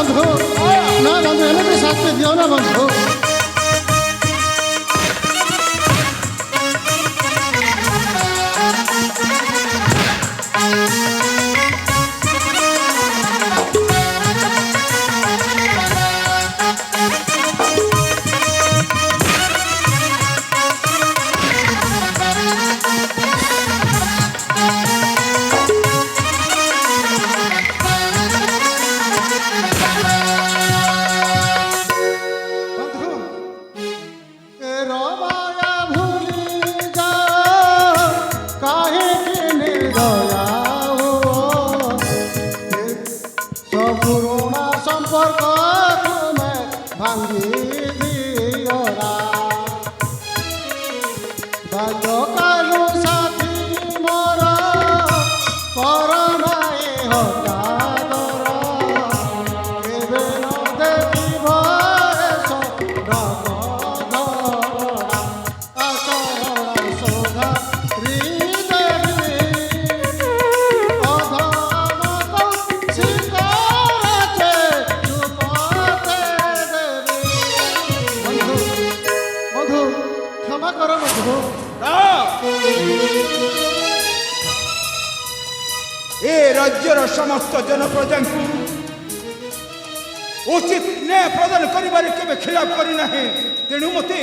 বন্ধু না বন্ধু এমনি শাস্তি দিও না বন্ধু সম্পর্ক তুমি ভাঙ্গি দিওরা বাল্যকালু সাথী মোর করোনায় হতাদর কেবে ন দেখিব ডগধরা আচরণ শোধা হৃদয় অধমত শিকারাছে চুপতে দেবী বন্ধু বন্ধু ক্ষমা করো বন্ধু এ রাজ্যর সমস্ত জনপ্রজাଙ୍କୁ উচিত ন্যায় প্রদান করিবারে কেবে খিলাপ করি ନାହିଁ তেণু মতে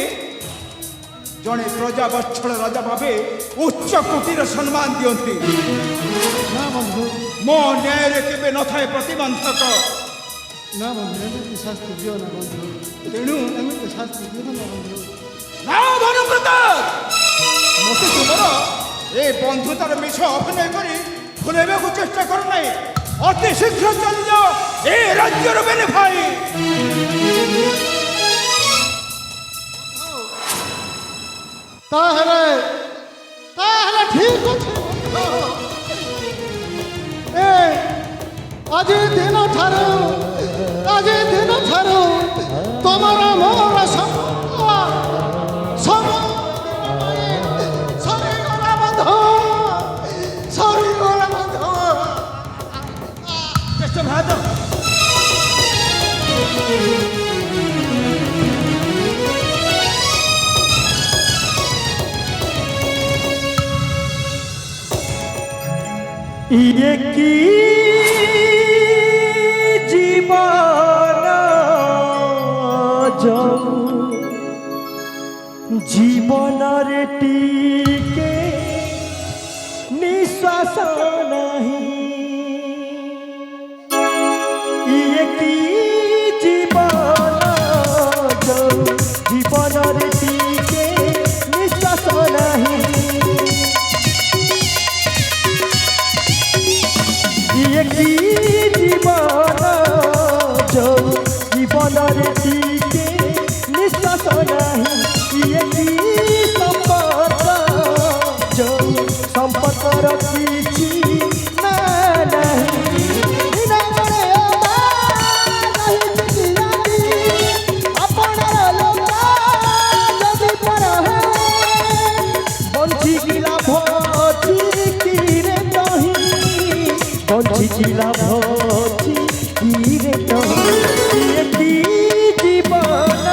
জনে প্রজাবৎসল রাজা ভাবে উচ্চ কোটির সম্মান দিয়ନ୍ତି না বন্ধু ମୋ ନ୍ୟାୟରେ କେବେ ନଥାଏ ପ୍ରତିବନ୍ଧକ না বন্ধু এমনি শাস্তি দিও না বন্ধু ତେଣୁ এমনি শাস্তি দিও না বন্ধু ନା ଭାନୁପ୍ରତାପ ମୋତେ ତୁମର ଏ ବନ୍ଧୁତାର ମିଛ ଅଭିନୟ କରି ଭୁଲେଇବାକୁ ଚେଷ୍ଟା କର ନାହିଁ ଅତି ଶୀଘ୍ର ଚାଲିଯାଅ ଏ ରାଜ୍ୟର ବେନି ଭାଇ তাহলে তাহলে ঠিক আছে এ আজি দিন ঠারু তোমার মোর সরিগলা বন্ধু সরিগলা বন্ধু চেষ্টা ভাত ইয়ে কি জীবন জীবনরে টিকে নিঃশ্বাস নাহি ইয়ে কি জীবন জীবনরে টিকে নিঃশ্বাস নাহি ইয়ে কি জীবন জীবনরে টিকে নিঃশ্বাস নাহি ইয়ে কি সম্পর্কর কিছু না নাহি বঞ্চিকি লাভ চিকিরে নহি বঞ্চিকি লাভ চিকিরে নহি কি জীবন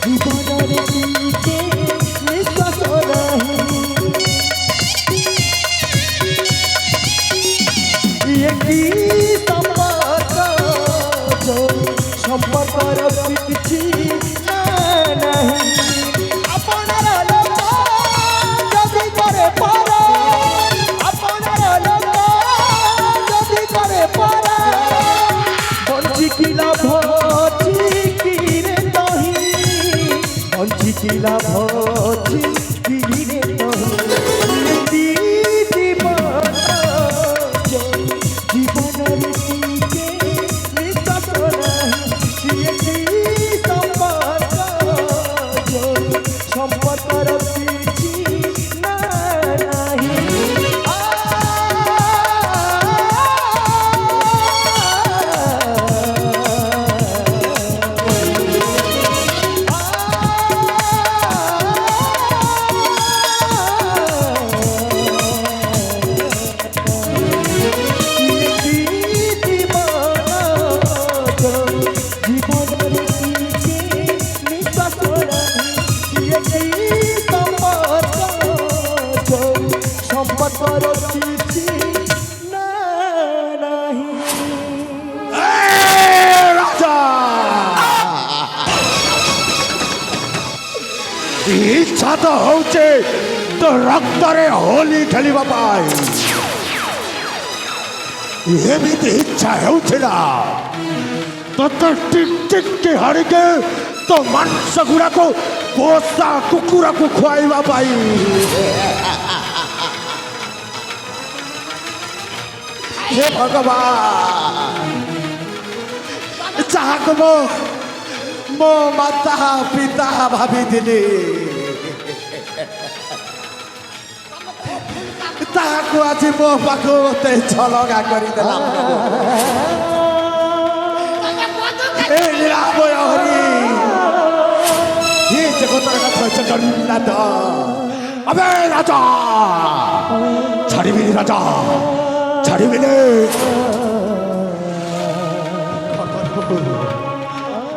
জীবনরে টিকে নিঃশ্বাস নাহি কি সম্পর্কর কিছু না নাহি আপনার লোক যদি করে পর আপনার লোক ସମ୍ପର୍କର କିଛି ନା ନାହିଁ। ରାଜା ଇଚ୍ଛା ତ ହଉଛି ତ ରକ୍ତରେ ହୋଲି ଖେଳିବା ପାଇଁ। ଏମିତି ଇଚ୍ଛା ହେଉଛି ନା ତତେ ଟିକ୍ ଟିକ୍ ହାରିକେ ତ ମାଂସ ଗୁଡ଼ାକୁ ପୋଷା କୁକୁରକୁ ଖୁଆଇବା ପାଇଁ। ହେ ଭଗବାନ, ଯାହାକୁ ମୋ ମାତା ପିତା ଭାବିଥିଲି ତାହାକୁ ଆଜି ମୋ ପାଖକୁ ମତେ ଝଲଗା କରିଦେଲା। ଏ ନିରାମୟ ହରି, ଏ ଜଗତର କଥା ଜଗନ୍ନାଥ। ଆବେ ରାଜା, ଛାଡ଼ିବିନି ରାଜା, ଛାଡ଼ିବିନି।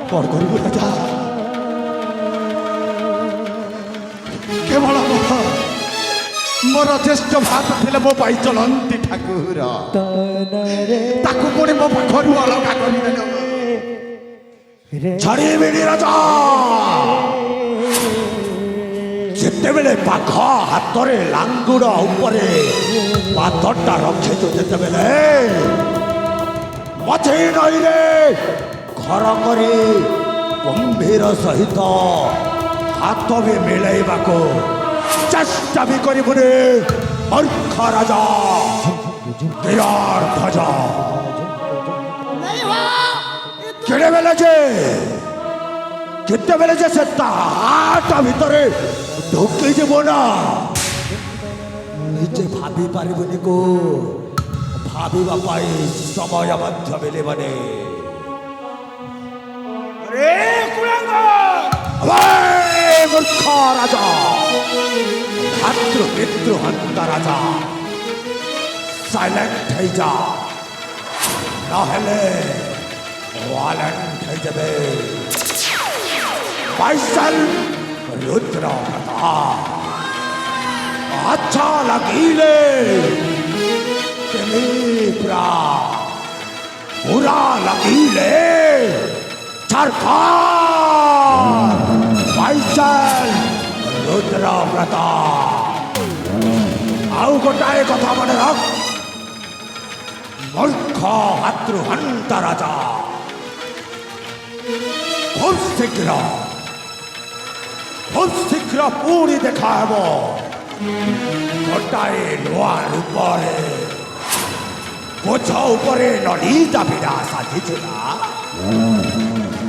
କଣ କରିବୁ ରାଜା? କେବଳ ମୋର ଜ୍ୟେଷ୍ଠ ଭାତ ଥିଲେ ମୋ ପାଇଁ ଚଳନ୍ତି ଠାକୁର, ତାକୁ ପୁଣି ମୋ ପାଖରୁ ଅଲଗା କରିଦେଲ। ଛାଡ଼ିବିନି ରାଜା। ଯେତେବେଳେ ବାଘ ହାତରେ ଲାଙ୍ଗୁଡ଼ ଉପରେ ପାଦଟା ରଖିଛୁ, ଯେତେବେଳେ ମଝି ନଈରେ ଘର କରି ଗମ୍ଭୀର ସହିତ ହାତ ବି ମିଳେଇବାକୁ ଚେଷ୍ଟା ବି କରିବୁନି ମୂର୍ଖ ରାଜା। ବିରାଟ ଧ୍ୱଜ କେତେବେଳେ ଯେ ସେ ତା ହାତ ଭିତରେ ଢୁକି ଯିବ ନା, ନିଜେ ଭାବି ପାରିବୁନି କୁ ଭାବିବା ପାଇଁ ସମୟ ମଧ୍ୟ ମିଳିବନି। রে কুলাঙ্গ মূর্খ রাজা, ভাতৃ পিতৃ হত্যা রাজা, সাইলেন্ট হয়ে যা, নহলে ওয়ালেন্ট হয়ে যাবে। বাইসাল রুদ্র প্রতাপ, আচ্ছা লাগিলে তুমি বুরা লাগিলে सरकार বাইসাল রুদ্র প্রতাপ। ଆଉ ଗୋଟାଏ କଥା ମନେ ରଖ, ମୂର୍ଖ ଭାତୃହନ୍ତା ରାଜା, ଖୁବ୍ ଶୀଘ୍ର ପୁଣି ଦେଖା ହେବ ଗୋଟାଏ ନୂଆ ରୂପରେ। ବୋଝ ଉପରେ ନଳିତା ବିଡ଼ା ସାଜିଥିଲା,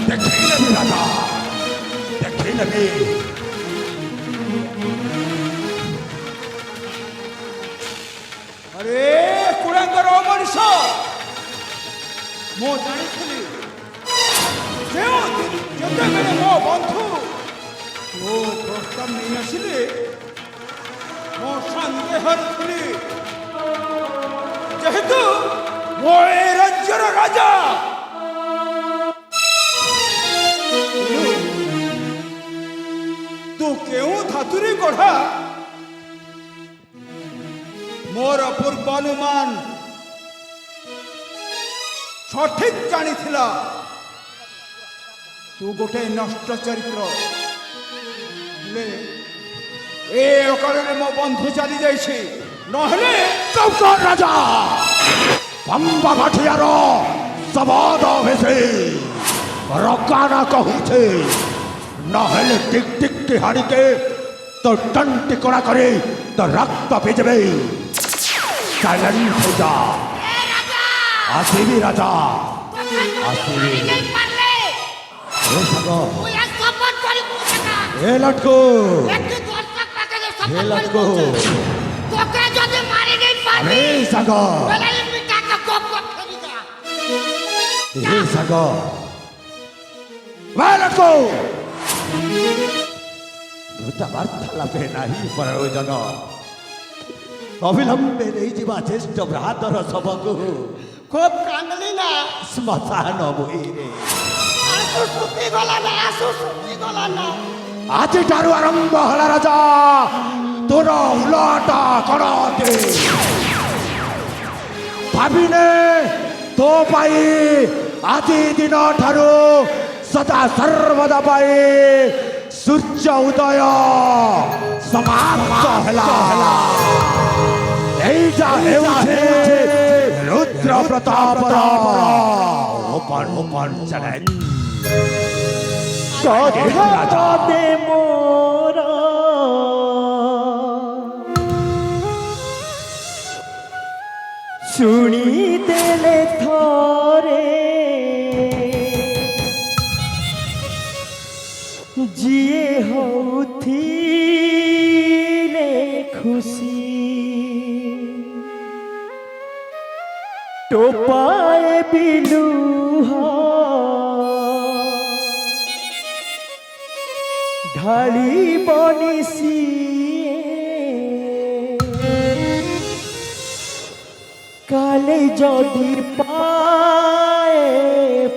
ଦେଖି ନେବି ରାଜା, ଦେଖି ନେବି। আরে কুলাঙ্গর অমনিষ ମୁଁ ଜାଣିଥିଲି ଯେତେବେଳେ ମୋ ବନ୍ଧୁ ଓ ପ୍ରସ୍ତାବ ନେଇ ଆସିଲେ ମୋ ସନ୍ଦେହରେ ଥିଲି, ଯେହେତୁ ମୁଁ ଏ ରାଜ୍ୟର ରାଜା। ତୁ କେଉଁ ଧାତୁରେ ଗଢ଼ା ମୋର ପୂର୍ବାନୁମାନ ସଠିକ ଜାଣିଥିଲା। ତୁ ଗୋଟେ ନଷ୍ଟ ଚରିତ୍ର, ହେଲେ ଏ ଅକାଳରେ ମୋ ବନ୍ଧୁ ଚାଲି ଯାଇଛି, ନହେଲେ ଚୌକ ରାଜା ପମ୍ବା ଭାଠିଆର ଶବଦ ଭେସେ ରକାନା କହୁଛେ, ନହେଲେ ଟିକ୍ ଟିକ୍ ହାଡ଼ିକେ তো টন্টি কড়া করে তো রক্ত পেজবে। সাইলেন্ট হয়ে যা, আসিবি রাজা, আসিবি। এ সাগ, এ লটকো, এ লটকো, তোকে যদি মারি নেই পারি এ সাগ, বলে এমনি টাকা কপ কপ ফেলি যা। এ সাগ, এ লটকো। বার্তালাপে নাহি প্রয়োজন, অবিলম্বে নেইযা জ্যেষ্ঠ ভ্রাতর শবকু খুব কান্দলি না, শ্মশান বহিরে। আসু সুতি গলা না, আসু সুতি গলা না। আজিঠাରୁ ଆରମ୍ଭ ହେଲା ରାଜା ତୋର ଉଲଟ କଣ ଅଟେ ଭାବିନେ ତୋ ପାଇଁ ଆଜି ଦିନ ଠାରୁ ସଦା ସର୍ବଦା ପାଇଁ ସୂର୍ଯ୍ୟ ଉଦୟ ସମାପ୍ତ ହେଲା ଏଇଟା ହେଉଛି ରୁଦ୍ର ପ୍ରତାପର ଓପନ ଚ୍ୟାଲେଞ୍ଜ কথা দে মোর শুনি দেলে থরে जिए होथिले खुशी टोपाए बिलुहा ढाली बनिसी काले जदि पाए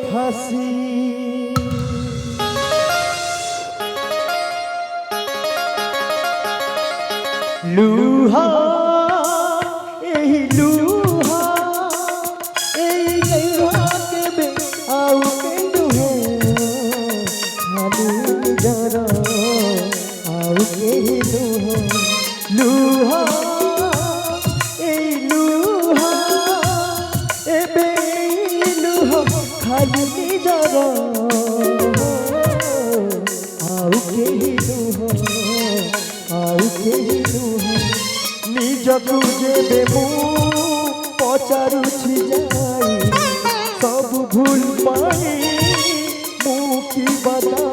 फांसी लुहा एही लुहा एही गैया के बे आउ के दुहे खाली जरा आउ के लुहा लुहा एही लुहा ए बे लुहा खाली जरा आउ के लुहा आउ के ନିଜକୁ ଯେବେ ମୁଁ ପଚାରୁଛି ଯାଇ ସବୁ ଭୁଲ ପାଇଁ ମୁଁ କି ବଦା